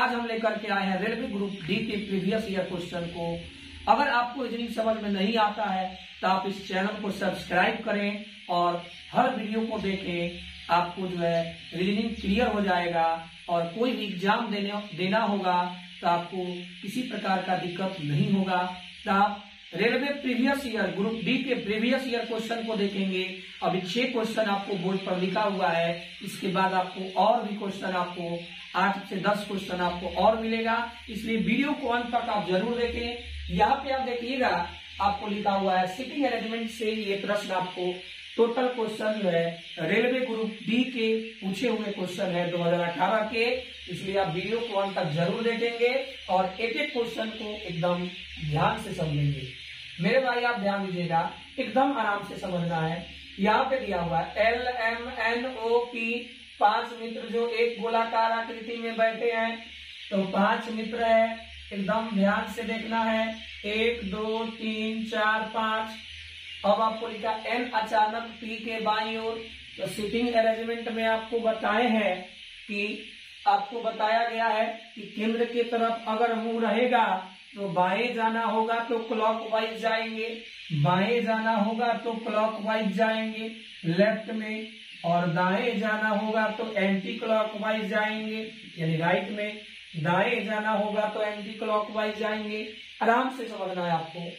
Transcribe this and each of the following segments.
आज हम लेकर के आए हैं रेलवे ग्रुप डी के प्रीवियस ईयर क्वेश्चन को। अगर आपको रीजनिंग समझ में नहीं आता है तो आप इस चैनल को सब्सक्राइब करें और हर वीडियो को देखें। आपको जो है रीजनिंग क्लियर हो जाएगा और कोई भी एग्जाम देना होगा तो आपको किसी प्रकार का दिक्कत नहीं होगा। तो आप railway previous year group D के प्रीवियस ईयर क्वेश्चन को देखेंगे। अभी 6 क्वेश्चन आपको बोर्ड पर लिखा हुआ है। इसके बाद आपको और भी क्वेश्चन, आपको 8 से 10 क्वेश्चन आपको और मिलेगा, इसलिए वीडियो को अंत तक आप जरूर देखें। यहाँ पे आप देखिएगा आपको लिखा हुआ है सिटिंग अरेंजमेंट से ये प्रश्न आपको टोटल क्वेश्चन जो है रेलवे ग्रुप डी के पूछे हुए क्वेश्चन है 2018 के, इसलिए आप वीडियो को अंत तक जरूर देखेंगे और एक एक क्वेश्चन को एकदम ध्यान से समझेंगे। मेरे भाई आप ध्यान दीजिएगा, एकदम आराम से समझना है। यहाँ पे दिया हुआ है LMNOP 5 मित्र जो एक गोलाकार आकृति में बैठे हैं। तो 5 मित्र है, एकदम ध्यान से देखना है। 1 2 3 4 5। अब आपको लिखा N अचानक P के बाईं ओर। तो सिटिंग अरेंजमेंट में आपको बताए हैं कि आपको बताया गया है कि केंद्र की तरफ अगर मुंह रहेगा तो बाएं जाना होगा तो क्लॉकवाइज जाएंगे, बाएं जाना होगा तो क्लॉकवाइज जाएंगे लेफ्ट में, और दाएं जाना होगा तो एंटी क्लॉकवाइज जाएंगे यानी राइट में, दाएं जाना होगा तो एंटी क्लॉकवाइज जाएंगे। आराम से समझना है आपको।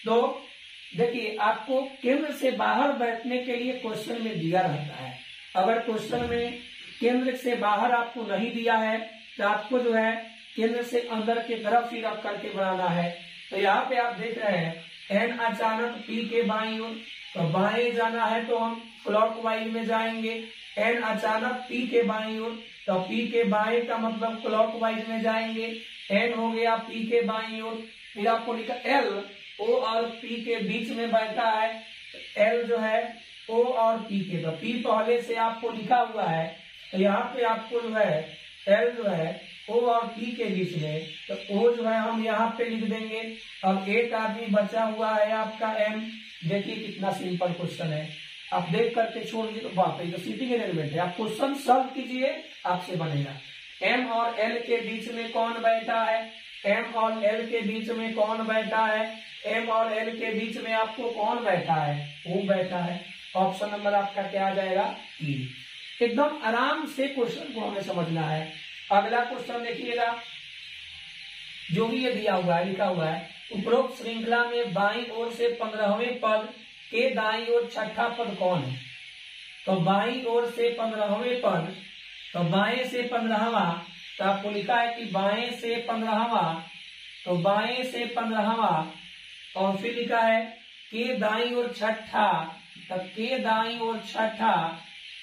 तो देखिए, आपको केंद्र से बाहर बैठने के लिए क्वेश्चन में दिया रहता है। अगर क्वेश्चन में केंद्र से बाहर आपको नहीं दिया है तो आपको जो है केंद्र से अंदर की तरफ ही रख करके बनाना है। तो यहाँ पे आप देख रहे हैं N अचानक P के बाईं ओर, तो बाएं जाना है तो हम क्लॉकवाइज में जाएंगे। N अचानक P के बाईं ओर, तो P के बाएं का मतलब क्लॉकवाइज में जाएंगे। N हो गया P के बाईं ओर। फिर आपको लिखा L O और P के बीच में बैठा है। L जो है O और P के, तो P पहले से आपको लिखा हुआ है, तो यहाँ पे आपको जो है L जो है O और P के बीच में, तो O जो है हम यहाँ पे लिख देंगे। अब एक आदमी बचा हुआ है आपका M। देखिए कितना सिंपल क्वेश्चन है, आप देख करके छोड़ दीजिए। तो बाप रे, सिटिंग अरेंजमेंट है, आप क्वेश्चन सॉल्व कीजिए, आपसे बनेगा। M और L के बीच में कौन बैठा है? M और L के बीच में कौन बैठा है? M और L के बीच में आपको कौन बैठा है? वो बैठा है। ऑप्शन नंबर आपका क्या आ जाएगा? 3। एकदम आराम से क्वेश्चन को हमें समझना है। अगला क्वेश्चन देखिएगा, जो भी ये दिया हुआ है, लिखा हुआ है उपरोक्त श्रृंखला में बाईं ओर से 15वें पद के दाईं ओर छठा पद कौन है? तो बाईं ओर से 15वें पद, तो बाएं से 15वां, तो आपको लिखा है कि बाएं से 15वां, तो बाएं से 15वां, और फिर लिखा है के दाईं ओर छठा, तो के दाईं ओर छठा।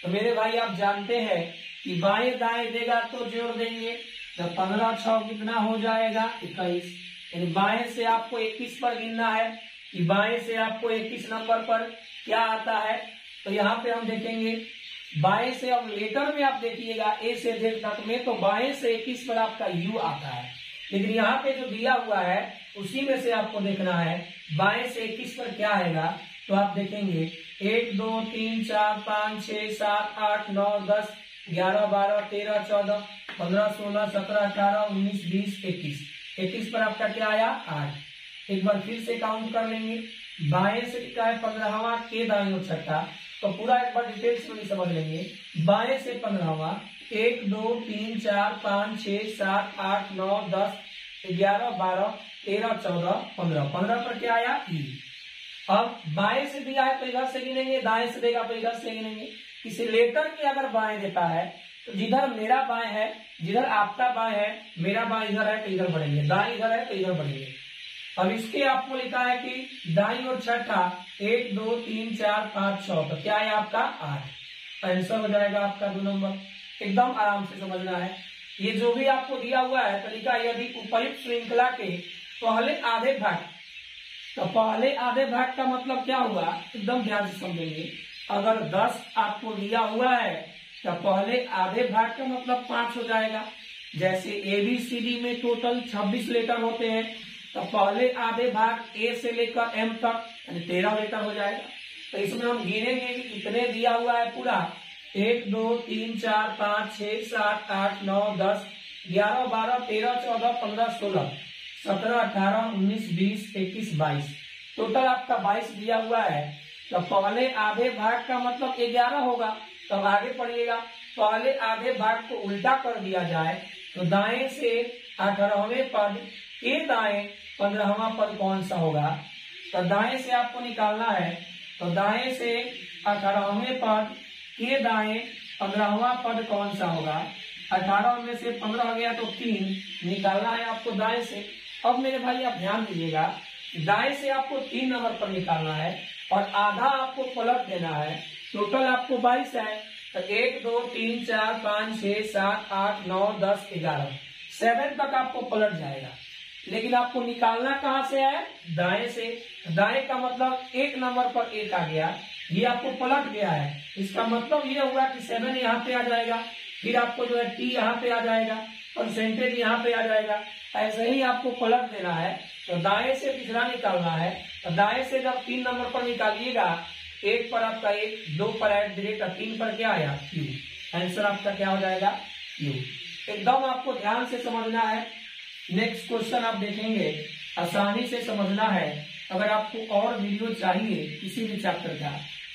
तो मेरे भाई आप जानते हैं कि बाएं दाएं देगा तो जोड़ देंगे, तो 15 6 कितना हो जाएगा? 21। यानी बाएं से आपको 21 पर गिनना है कि बाएं से आपको 21 नंबर पर क्या आता है। तो यहाँ पे हम देखेंगे बाएं से, अब लेटर में आप देखिएगा A से Z तक में, तो बाएं से 21 पर आपका U आता है, लेकिन यहाँ पे जो दिया हुआ है उसी में से आपको देखना है बाएं से 21 पर क्या आएगा। तो आप देखेंगे 1 2 3 4 5 6 7 8 9 10 11 12 13 14 15 16 17 18 19 20 21। 21 पर आपका क्या आया? 8। एक बार फिर से काउंट कर लेंगे। बाएं से लिखा है 15वां के दाईं ओर छठा, तो पूरा एक बार डिटेल्स में समझ लेंगे। बाएं से 15वां 1 2 3 4 5 6 7 8 9 10 11 12 13 14 15। 15 पर क्या आया? ई। अब बाएं से दिया है तो इधर से गिनेंगे, दाएं से देगा तो इधर से गिनेंगे। किसी लेटर के अगर बाएं देता है तो जिधर मेरा बाएं है, जिधर आपका बाएं है, मेरा बाएं इधर है तो इधर बढ़ेंगे, दाएं इधर है तो इधर बढ़ेंगे। अब इसके आपको लिखा है कि दाईं और छठा 1 2 3 4 5 6, तो क्या है आपका? 8। आंसर हो जाएगा आपका 2 नंबर। एकदम आराम से समझना है। ये जो भी आपको दिया हुआ है तरीका, यदि उपयुक्त श्रृंखला के पहले आधे भाग, तो पहले आधे भाग का मतलब क्या हुआ, एकदम ध्यान से समझेंगे। अगर 10 आपको दिया हुआ है तो पहले आधे भाग का मतलब 5 हो जाएगा। जैसे ABCD में टोटल 26 लेटर होते हैं, तो पहले आधे भाग A से लेकर M तक यानी 13 लेटर हो जाएगा। तो इसमें हम गिनेंगे कि कितने दिया हुआ है पूरा। 1 2 3 4 5 6 7 8 9 10 11, 12, 13, 14, 15, 16, 17, 18, 19, 20, 21, 22, टोटल आपका 22 दिया हुआ है। तो पहले आधे भाग का मतलब 11 होगा। तो आगे पढ़िएगा, पहले आधे भाग को उल्टा कर दिया जाए तो दाएं से 18वें पद के दाएं 15वां पद कौन सा होगा। तो दाएं से आपको निकालना है, तो दाएं से 18वें पद के दाएं 15वां पद कौन सा होगा। 18 में से 15 गया तो 3 निकालना है आपको दाएं से। अब मेरे भाई आप ध्यान दीजिएगा, दाएं से आपको 3 नंबर पर निकालना है और आधा आपको पलट देना है। टोटल आपको 22 है, तो 1, 2, 3, 4, 5, 6, 7, 8, 9, 10, 11, 7 तक आपको पलट जाएगा। लेकिन आपको निकालना कहाँ से है, दाएं से। दाएं का मतलब 1 नंबर पर 1 आ गया, ये आपको पलट गया है। इसका मतलब ये हुआ कि 7 यहाँ पे आ जाएगा, फिर आपको जो है टी यहाँ पे आ जाएगा, परसेंटेज यहाँ पे आ जाएगा। ऐसे ही आपको पलट देना है। तो दाएं से पिछड़ा निकालना है, तो दाएं से जब 3 नंबर पर निकालिएगा, 1 पर आपका 1, 2 पर @ 3 पर क्या आया क्यू। आंसर आपका क्या हो जाएगा क्यू। एकदम आपको ध्यान से समझना है। नेक्स्ट क्वेश्चन आप देखेंगे, आसानी से समझना है। अगर आपको और वीडियो चाहिए किसी भी चैप्टर का,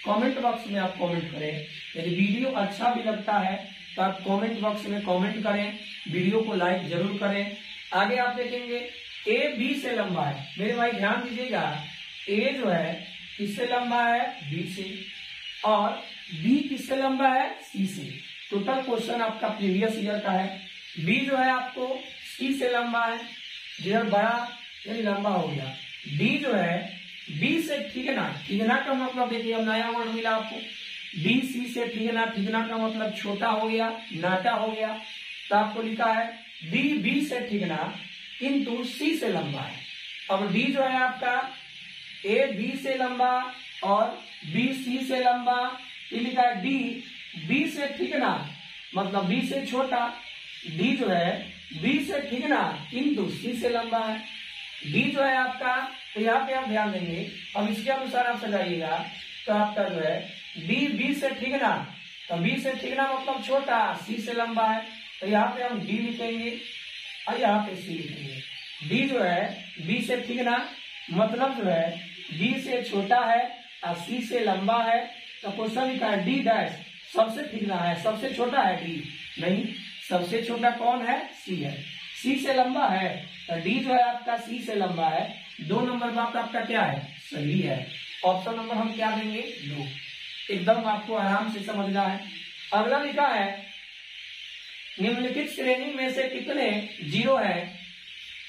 कमेंट बॉक्स में आप कमेंट करें। यदि वीडियो अच्छा भी लगता है तो आप कमेंट बॉक्स में कमेंट करें, वीडियो को लाइक जरूर करें। आगे आप देखेंगे ए बी से लंबा है। मेरे भाई ध्यान दीजिएगा, ए जो है किससे लंबा है, बी से, और बी किससे लंबा है, सी से। टोटल क्वेश्चन आपका प्रीवियस ईयर का है। बी जो है आपको सी से लंबा है, जो बड़ा यानी लंबा हो गया। डी जो है बी से ठीकना, ठीकना का मतलब देखिए अब नया वर्ड मिला आपको, बी सी से ठीकना, ठीकना का मतलब छोटा हो गया, नाटा हो गया। तो आपको लिखा है डी बी से ठीकना किंतु सी से लंबा है। अब डी जो है आपका ए बी से लंबा और बी सी से लंबा, ये लिखा है डी बी से ठीकना मतलब बी से छोटा। डी जो है बी से ठीकना किंतु सी से लंबा है। डी जो है आपका, तो यहाँ पे आप ध्यान देंगे, अब इसके अनुसार आप सजाइएगा। तो आपका जो है डी बी से ठीकना, तो बी से ठीकना मतलब छोटा, सी से लंबा है। तो यहाँ पे हम डी लिखेंगे और यहाँ पे सी लिखेंगे। डी जो है बी से ठीकना मतलब जो है बी से छोटा है और सी से लंबा है। तो क्वेश्चन लिखा है डी डैश सबसे ठीकना है, सबसे छोटा है डी नहीं, सबसे छोटा कौन है, सी है। सी से लंबा है, तो डी जो है आपका सी से लंबा है। 2 नंबर बात आपका क्या है, सही है। ऑप्शन नंबर हम क्या देंगे, 2। एकदम आपको आराम से समझना है। अगला लिखा है निम्नलिखित श्रेणी में से कितने 0 है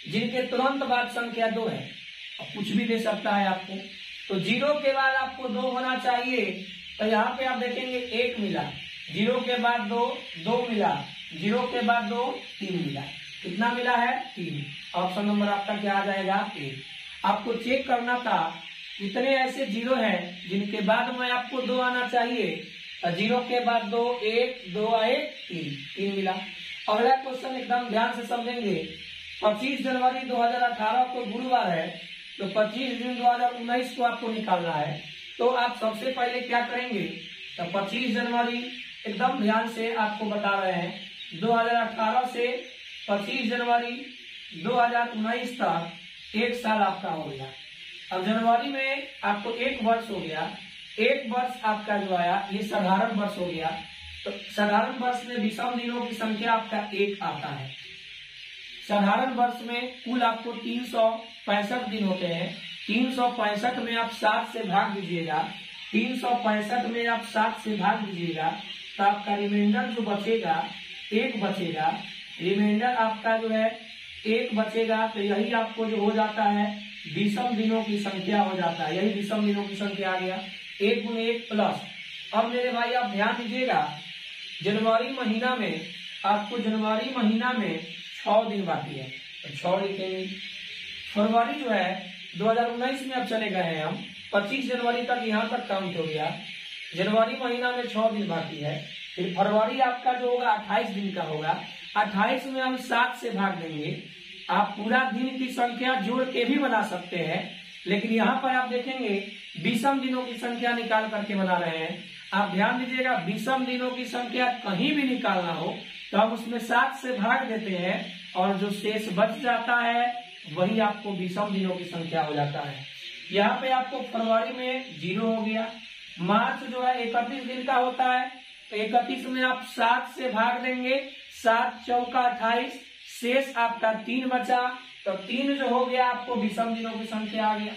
जिनके तुरंत बाद संख्या 2 है। अब कुछ भी दे सकता है आपको, तो 0 के बाद आपको 2 होना चाहिए। तो यहाँ पे आप देखेंगे 1 मिला, 0 के बाद 2, 2 मिला, 0 के बाद 2, 3 मिला। कितना मिला है, 3। ऑप्शन नंबर आपका क्या आ जाएगा, 1। आपको चेक करना था कितने ऐसे 0 हैं जिनके बाद में आपको 2 आना चाहिए। 0 के बाद 2, 1, 2 आए 3 मिला। अगला क्वेश्चन एकदम ध्यान से समझेंगे। 25 जनवरी 2018 को गुरुवार है, तो 25 जून 2019 को आपको निकालना है। तो आप सबसे पहले क्या करेंगे, तो 25 जनवरी एकदम ध्यान से आपको बता रहे हैं, 2018 से 25 जनवरी 2019 तक 1 साल आपका हो गया। अब जनवरी में आपको 1 वर्ष हो गया। 1 वर्ष आपका जो आया ये साधारण वर्ष हो गया। तो साधारण वर्ष में विषम दिनों की संख्या आपका 1 आता है। साधारण वर्ष में कुल आपको 365 दिन होते हैं। 365 में आप 7 से भाग दीजिएगा, 365 में आप 7 से भाग दीजिएगा, तो आपका रिमाइंडर जो बचेगा 1 बचेगा। रिमाइंडर आपका जो है 1 बचेगा, तो यही आपको जो हो जाता है विषम दिनों की संख्या हो जाता है। यही विषम दिनों की संख्या आ गया, 1 × 1 प्लस। अब मेरे भाई आप ध्यान दीजिएगा, जनवरी महीना में आपको जनवरी महीना में 6 दिन बाकी है, तो 6 लिखेंगे। फरवरी जो है 2019 में अब चले गए हैं हम, 25 जनवरी तक यहाँ तक काउंट हो गया। जनवरी महीना में 6 दिन बाकी है। फिर फरवरी आपका जो होगा 28 दिन का होगा। 28 में हम 7 से भाग देंगे। आप पूरा दिन की संख्या जोड़ के भी बना सकते हैं, लेकिन यहाँ पर आप देखेंगे विषम दिनों की संख्या निकाल करके बना रहे हैं। आप ध्यान दीजिएगा, विषम दिनों की संख्या कहीं भी निकालना हो तो हम उसमें 7 से भाग देते हैं और जो शेष बच जाता है वही आपको विषम दिनों की संख्या हो जाता है। यहाँ पे आपको फरवरी में 0 हो गया। मार्च जो है 31 दिन का होता है, तो 31 में आप 7 से भाग देंगे, 7 चौका 28, शेष आपका 3 बचा, तो 3 जो हो गया आपको विषम दिनों की संख्या आ गया।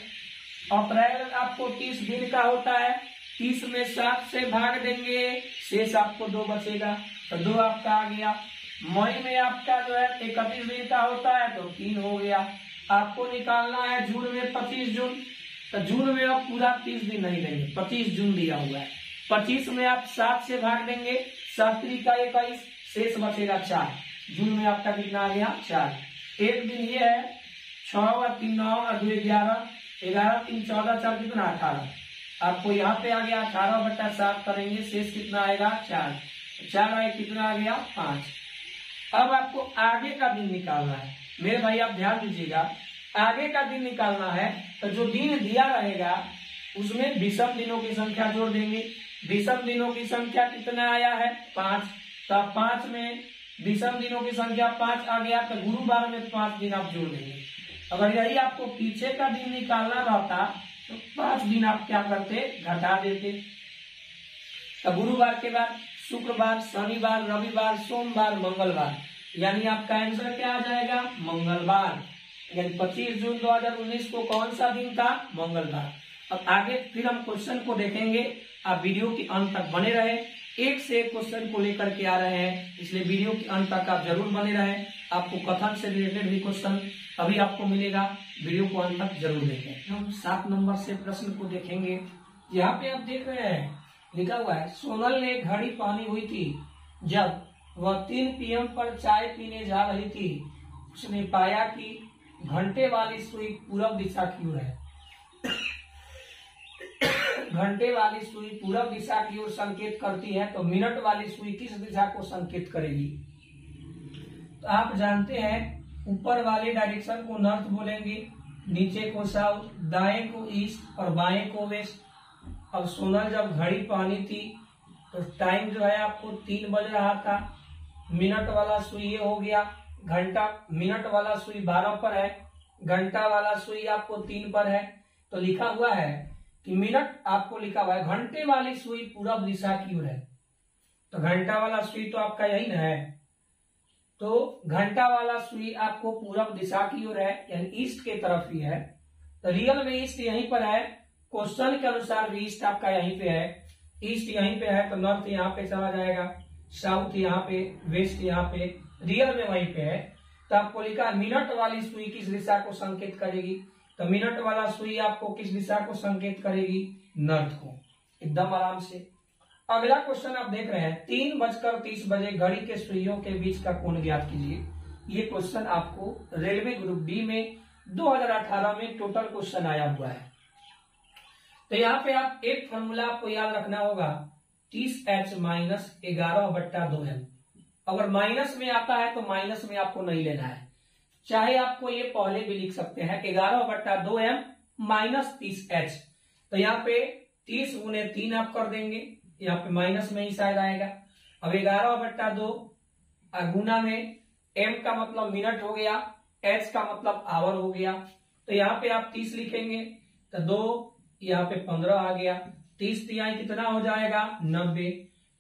अप्रैल आपको 30 दिन का होता है, 30 में 7 से भाग देंगे, शेष आपको 2 बचेगा, तो 2 आपका आ गया। मई में आपका जो है 31 दिन का होता है, तो 3 हो गया। आपको निकालना है जून में 25 जून, तो जून में आप पूरा 30 दिन नहीं देंगे, 25 जून दिया हुआ है। 25 में आप 7 से भाग देंगे, 7 का 21, शेष बचेगा 4। जून में आपका कितना आ गया? 4। एक दिन ये है 6 और 3 9 और 2 11, 11 3 14, 4 कितना 18। आपको यहाँ पे आ गया 18/7 करेंगे, शेष कितना आएगा? 4। 4 आए कितना आ गया? 5। अब आपको आगे का दिन निकालना है मेरे भाई, आप ध्यान दीजिएगा। आगे का दिन निकालना है तो जो दिन दिया रहेगा उसमें विषम दिनों की संख्या जोड़ देंगे। विषम दिनों की संख्या कितना आया है? 5। तो 5 में विषम दिनों की संख्या 5 आ गया, तो गुरुवार में 5 दिन आप जोड़ देंगे। अगर यही आपको पीछे का दिन निकालना रहता तो 5 दिन आप क्या करते? घटा देते। तो गुरुवार के बाद शुक्रवार, शनिवार, रविवार, सोमवार, मंगलवार, यानी आपका आंसर क्या आ जाएगा? मंगलवार। यानी 25 जून 2019 को कौन सा दिन था? मंगलवार। अब आगे फिर हम क्वेश्चन को देखेंगे। आप वीडियो के अंत तक बने रहे, एक से एक क्वेश्चन को लेकर के आ रहे हैं, इसलिए वीडियो के अंत तक आप जरूर बने रहे। आपको कथन से रिलेटेड भी क्वेश्चन अभी आपको मिलेगा, वीडियो को अंत तक जरूर देखें। हम 7 नंबर से प्रश्न को देखेंगे। यहाँ पे आप देख रहे हैं लिखा हुआ है, सोनल ने घड़ी पहनी हुई थी जब वह 3 PM पर चाय पीने जा रही थी। उसने पाया कि घंटे वाली सुई पूरब दिशा की ओर है। घंटे वाली सुई पूरब दिशा की ओर संकेत करती है, तो मिनट वाली सुई किस दिशा को संकेत करेगी? तो आप जानते हैं ऊपर वाले डायरेक्शन को नॉर्थ बोलेंगे, नीचे को साउथ, दाएं को ईस्ट और बाएं को वेस्ट। अब सोनल जब घड़ी पहनी थी तो टाइम जो है आपको 3 बज रहा था। मिनट वाला सुई ये हो गया, घंटा मिनट वाला सुई 12 पर है, घंटा वाला सुई आपको 3 पर है। तो लिखा हुआ है कि मिनट आपको लिखा हुआ है घंटे वाली सुई पूरब दिशा की ओर है, तो घंटा वाला सुई तो आपका यही ना है, तो घंटा वाला सुई आपको पूरब दिशा की ओर है, यानी ईस्ट के तरफ ही है। तो रियल में ईस्ट यहीं पर है, क्वेश्चन के अनुसार भी ईस्ट आपका यहीं पे है। ईस्ट यहीं पे है तो नॉर्थ यहाँ पे चला जाएगा, साउथ यहाँ पे, वेस्ट यहाँ पे, रियल में वहीं पे है। तो आपको लिखा मिनट वाली सुई किस दिशा को संकेत करेगी? तो मिनट वाला सुई आपको किस दिशा को संकेत करेगी? नॉर्थ को। एकदम आराम से। अगला क्वेश्चन आप देख रहे हैं, 3:30 घड़ी के सुइयों के बीच का कोण ज्ञात कीजिए। ये क्वेश्चन आपको रेलवे ग्रुप डी में 2018 में टोटल क्वेश्चन आया हुआ है। तो यहाँ पे आप एक फॉर्मूला आपको याद रखना होगा, 30H माइनस 11/2m। अगर माइनस में आता है तो माइनस में आपको नहीं लेना है, चाहे आपको ये पहले भी लिख सकते हैं 11/2m माइनस 30H। तो यहाँ पे 30 गुने 3 आप कर देंगे, यहाँ पे माइनस में ही शायद आएगा। अब 11/2 गुना में m का मतलब मिनट हो गया, h का मतलब आवर हो गया। तो यहाँ पे आप 30 लिखेंगे तो 2, यहाँ पे 15 आ गया। 30 तिहाई कितना हो जाएगा? 90।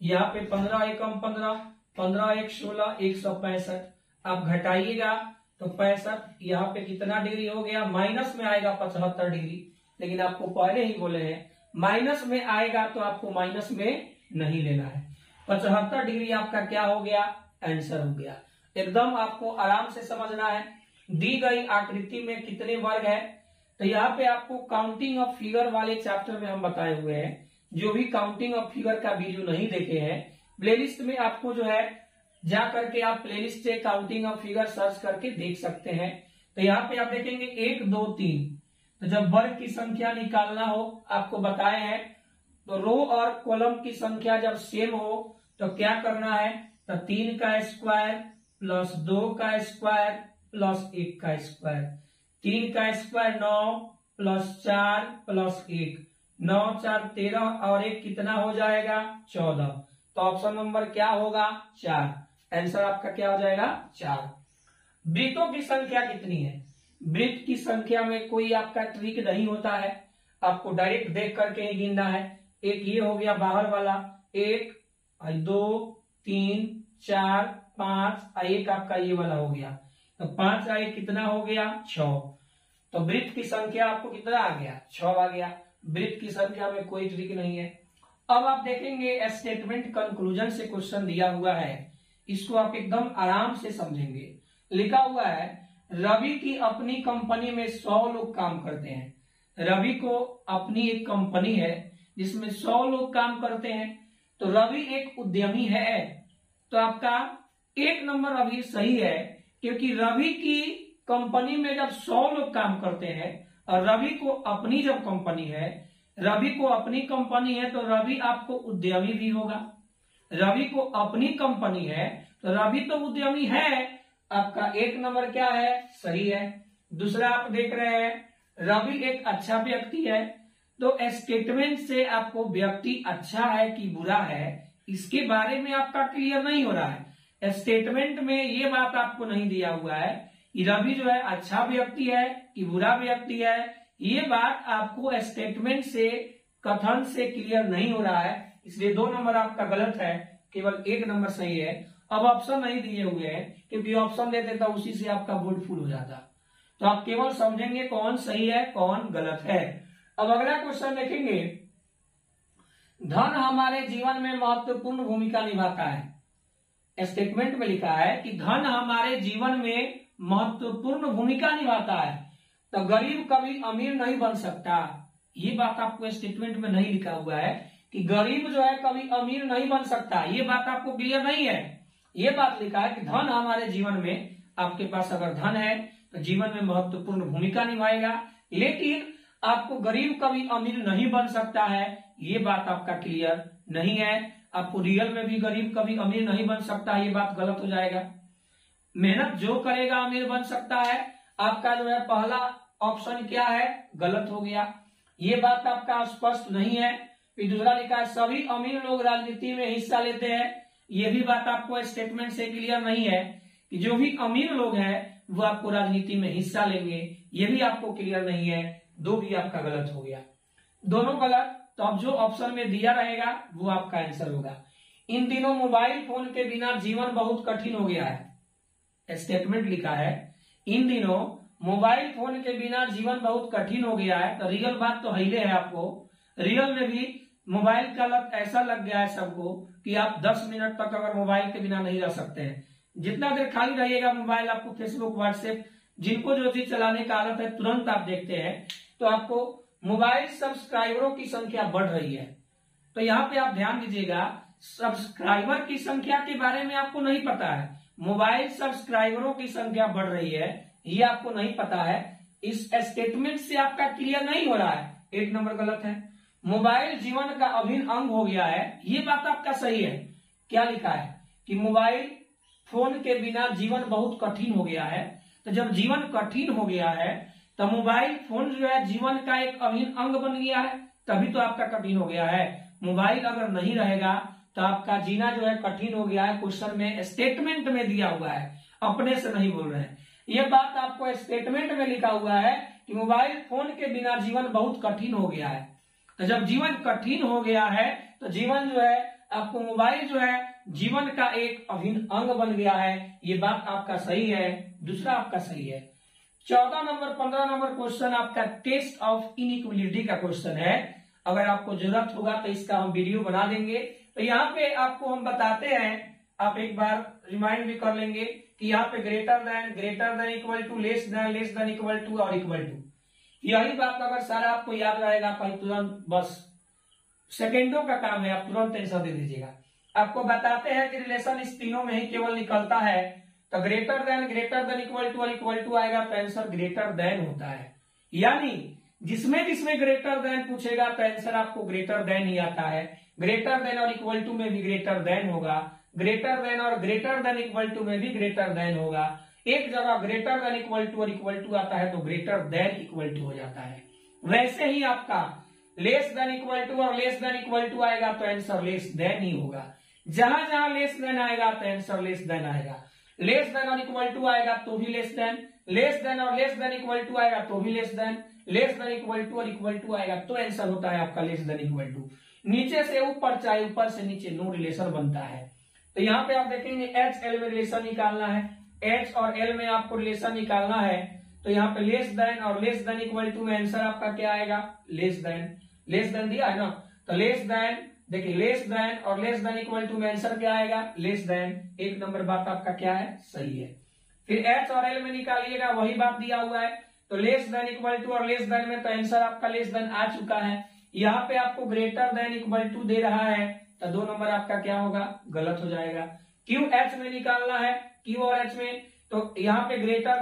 यहाँ पे 15 एकम 15, 15 एक 16, 165। आप घटाइएगा तो 65। यहाँ पे कितना डिग्री हो गया? माइनस में आएगा 75 डिग्री, लेकिन आपको पहले ही बोले हैं माइनस में आएगा तो आपको माइनस में नहीं लेना है। 75 डिग्री आपका क्या हो गया? आंसर हो गया। एकदम आपको आराम से समझना है। दी गई आकृति में कितने वर्ग है? तो यहाँ पे आपको काउंटिंग ऑफ फिगर वाले चैप्टर में हम बताए हुए हैं। जो भी काउंटिंग ऑफ फिगर का वीडियो नहीं देखे हैं, प्लेलिस्ट में आपको जो है जा करके आप प्लेलिस्ट से काउंटिंग ऑफ फिगर सर्च करके देख सकते हैं। तो यहाँ पे आप देखेंगे 1 2 3। तो जब वर्ग की संख्या निकालना हो आपको बताए हैं, तो रो और कॉलम की संख्या जब सेम हो तो क्या करना है? तो 3 का स्क्वायर प्लस 2 का स्क्वायर प्लस 1 का स्क्वायर। 3 का स्क्वायर 9 प्लस 4 प्लस 1, 9 4 13 और 1 कितना हो जाएगा? 14। तो ऑप्शन नंबर क्या होगा? 4। आंसर आपका क्या हो जाएगा 4। वृत्तों की संख्या कितनी है? वृत्त की संख्या में कोई आपका ट्रिक नहीं होता है, आपको डायरेक्ट देख करके ही गिनना है। एक ये हो गया बाहर वाला, 1 2 3 4 5, एक आपका ये वाला हो गया, तो 5 1 कितना हो गया 6। तो वृत्त की संख्या आपको कितना आ गया 6 आ गया। वृत्त की संख्या में कोई ट्रिक नहीं है। अब आप देखेंगे स्टेटमेंट कंक्लूजन से क्वेश्चन दिया हुआ है, इसको आप एकदम आराम से समझेंगे। लिखा हुआ है रवि की अपनी कंपनी में 100 लोग काम करते हैं। रवि को अपनी एक कंपनी है जिसमें 100 लोग काम करते हैं, तो रवि एक उद्यमी है। तो आपका 1 नंबर अभी सही है, क्योंकि रवि की कंपनी में जब 100 लोग काम करते हैं और रवि को अपनी जब कंपनी है, रवि को अपनी कंपनी है, तो रवि आपको उद्यमी भी होगा। रवि को अपनी कंपनी है तो रवि तो उद्यमी है। आपका 1 नंबर क्या है सही है। दूसरा आप देख रहे हैं रवि एक अच्छा व्यक्ति है, तो स्टेटमेंट से आपको व्यक्ति अच्छा है कि बुरा है इसके बारे में आपका क्लियर नहीं हो रहा है। स्टेटमेंट में ये बात आपको नहीं दिया हुआ है कि रवि जो है अच्छा व्यक्ति है कि बुरा व्यक्ति है, ये बात आपको स्टेटमेंट से कथन से क्लियर नहीं हो रहा है, इसलिए 2 नंबर आपका गलत है, केवल 1 नंबर सही है। अब ऑप्शन नहीं दिए हुए हैं, क्योंकि ऑप्शन देते तो उसी से आपका बोर्ड फुल हो जाता। तो आप केवल समझेंगे कौन सही है कौन गलत है। अब अगला क्वेश्चन देखेंगे, धन हमारे जीवन में महत्वपूर्ण भूमिका निभाता है। स्टेटमेंट में लिखा है कि धन हमारे जीवन में महत्वपूर्ण भूमिका निभाता है, तो गरीब कभी अमीर नहीं बन सकता। ये बात आपको स्टेटमेंट में नहीं लिखा हुआ है कि गरीब जो है कभी अमीर नहीं बन सकता, ये बात आपको क्लियर नहीं है। ये बात लिखा है कि धन हमारे जीवन में, आपके पास अगर धन है तो जीवन में महत्वपूर्ण भूमिका निभाएगा, लेकिन आपको गरीब कभी अमीर नहीं बन सकता है, ये बात आपका क्लियर नहीं है। आपको रियल में भी गरीब कभी अमीर नहीं बन सकता, ये बात गलत हो जाएगा। मेहनत जो करेगा अमीर बन सकता है, आपका जो है पहला ऑप्शन क्या है गलत हो गया, ये बात आपका स्पष्ट नहीं है। फिर दूसरा लिखा है सभी अमीर लोग राजनीति में हिस्सा लेते हैं, ये भी बात आपको स्टेटमेंट से क्लियर नहीं है कि जो भी अमीर लोग हैं वो आपको राजनीति में हिस्सा लेंगे, ये भी आपको क्लियर नहीं है। 2 भी आपका गलत हो गया, दोनों गलत। तो अब जो ऑप्शन में दिया रहेगा वो आपका आंसर होगा। इन दिनों मोबाइल फोन के बिना जीवन बहुत कठिन हो गया है। स्टेटमेंट लिखा है इन दिनों मोबाइल फोन के बिना जीवन बहुत कठिन हो गया है, तो रियल बात तो हिले है। आपको रियल में भी मोबाइल का लत ऐसा लग गया है सबको कि आप 10 मिनट तक अगर मोबाइल के बिना नहीं रह सकते हैं। जितना देर खाली रहिएगा मोबाइल, आपको फेसबुक व्हाट्सएप जिनको जो चीज चलाने का आदत है तुरंत आप देखते हैं, तो आपको मोबाइल सब्सक्राइबरों की संख्या बढ़ रही है। तो यहाँ पे आप ध्यान दीजिएगा, सब्सक्राइबर की संख्या के बारे में आपको नहीं पता है, मोबाइल सब्सक्राइबरों की संख्या बढ़ रही है ये आपको नहीं पता है। इस स्टेटमेंट से आपका क्लियर नहीं हो रहा है, 1 नंबर गलत है। मोबाइल जीवन का अभिन्न अंग हो गया है, ये बात आपका सही है। क्या लिखा है कि मोबाइल फोन के बिना जीवन बहुत कठिन हो गया है, तो जब जीवन कठिन हो गया है तो मोबाइल फोन जो है जीवन का एक अभिन्न अंग बन गया है, तभी तो आपका कठिन हो गया है। मोबाइल अगर नहीं रहेगा तो आपका जीना जो है कठिन हो गया है। क्वेश्चन में स्टेटमेंट में दिया हुआ है, अपने से नहीं बोल रहे हैं। ये बात आपको स्टेटमेंट में लिखा हुआ है कि मोबाइल फोन के बिना जीवन बहुत कठिन हो गया है। तो जब जीवन कठिन हो गया है तो जीवन जो है आपको मोबाइल जो है जीवन का एक अभिन्न अंग बन गया है, ये बात आपका सही है। दूसरा आपका सही है। 14 नंबर 15 नंबर क्वेश्चन आपका टेस्ट ऑफ इनइक्वालिटी का क्वेश्चन है। अगर आपको जरूरत होगा तो इसका हम वीडियो बना देंगे। तो यहाँ पे आपको हम बताते हैं, आप एक बार रिमाइंड भी कर लेंगे कि यहाँ पे greater than equal to less than equal to और इक्वल टू, यही बात अगर सारा आपको याद रहेगा तो तुरंत, बस सेकेंडों का काम है, आप तुरंत आंसर दे दीजिएगा। आपको बताते हैं कि रिलेशन इस तीनों में ही केवल निकलता है, तो ग्रेटर देन इक्वल टू और इक्वल टू आएगा तो आंसर ग्रेटर देन होता है। यानी जिसमें ग्रेटर देन पूछेगा तो आंसर आपको ग्रेटर देन ही आता है। ग्रेटर देन और इक्वल टू में भी ग्रेटर देन होगा, ग्रेटर देन और ग्रेटर देन इक्वल टू में भी ग्रेटर देन होगा। एक जगह ग्रेटर देन इक्वल टू और इक्वल टू आता है तो ग्रेटर देन इक्वल टू हो जाता है। वैसे ही आपका लेस देन इक्वल टू और लेस देन इक्वल टू आएगा तो आंसर लेस देन ही होगा। जहां जहां लेस देन आएगा तो आंसर लेस देन आएगा। लेस देन और इक्वल टू आएगा तो भी लेस देन, लेस देन और लेस देन इक्वल टू आएगा तो भी less than, less than equal to और इक्वल टू आएगा तो आंसर होता है आपका लेस देन इक्वल टू। नीचे से ऊपर चाहे ऊपर से नीचे नो रिलेशन बनता है। तो यहाँ पे आप देखेंगे एच एल में रिलेशन निकालना है, एच और एल में आपको रिलेशन निकालना है। तो यहाँ पे लेस देन और लेस देन इक्वल टू में आंसर आपका क्या आएगा, लेस देन। लेस देन दिया है ना, तो लेस देन, देखिए लेस देन और लेस देन इक्वल टू में आंसर क्या आएगा, लेस देन। एक नंबर बात आपका क्या है, सही है। फिर एच और एल में निकालिएगा, वही बात दिया हुआ है। तो लेस देन इक्वल टू और लेस देन में तो आंसर आपका लेस देन आ चुका है। यहाँ पे आपको ग्रेटर देन इक्वल टू दे रहा है, तो 2 नंबर आपका क्या होगा, गलत हो जाएगा। क्यू एच में निकालना है, क्यू और एच में, तो यहाँ पे ग्रेटर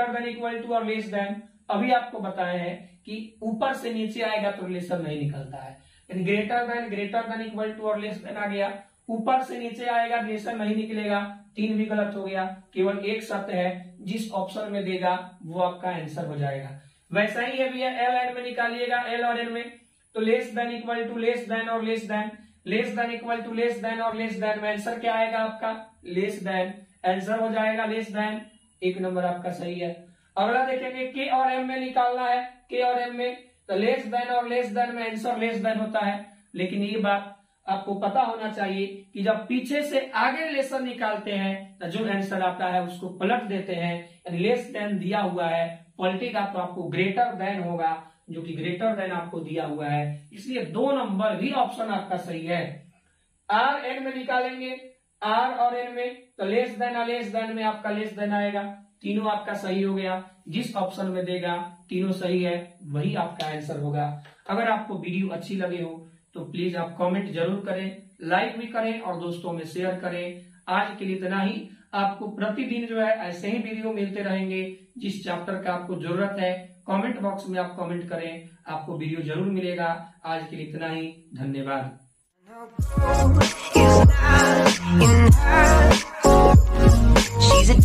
देन इक्वल टू और लेस देन। अभी आपको बताया है कि ऊपर से नीचे आएगा तो रिलेशन नहीं निकलता है, यानी ग्रेटर देन इक्वल टू और लेस देन आ गया, ऊपर से नीचे आएगा रिलेशन नहीं निकलेगा। 3 भी गलत हो गया, केवल एक शर्त है, जिस ऑप्शन में देगा वो आपका आंसर हो जाएगा। वैसा ही है भैया एल एन में निकालिएगा, एल और एन में, तो less than equal to less than और less than, less than equal to less than और लेस देन में आंसर क्या आएगा आपका, लेस देन। आंसर हो जाएगा लेस देन, 1 नंबर आपका सही है। अगला देखेंगे के और एम में निकालना है, के और एम में, तो लेस देन और लेस देन में आंसर लेस देन होता है। लेकिन ये बात आपको पता होना चाहिए कि जब पीछे से आगे रिलेशन निकालते हैं तो जो आंसर आता है उसको पलट देते हैं, यानी लेस देन दिया हुआ है, पलटेगा तो आपको ग्रेटर देन होगा, जो कि ग्रेटर देन आपको दिया हुआ है, इसलिए 2 नंबर भी ऑप्शन आपका सही है। आर एन में निकालेंगे, आर और एन में, तो लेस देन में आपका लेस देन आएगा। तीनों आपका सही हो गया, जिस ऑप्शन में देगा तीनों सही है, वही आपका आंसर होगा। अगर आपको वीडियो अच्छी लगे हो तो प्लीज आप कमेंट जरूर करें, लाइक भी करें और दोस्तों में शेयर करें। आज के लिए इतना ही। आपको प्रतिदिन जो है ऐसे ही वीडियो मिलते रहेंगे। जिस चैप्टर का आपको जरूरत है कमेंट बॉक्स में आप कमेंट करें, आपको वीडियो जरूर मिलेगा। आज के लिए इतना ही, धन्यवाद। She's a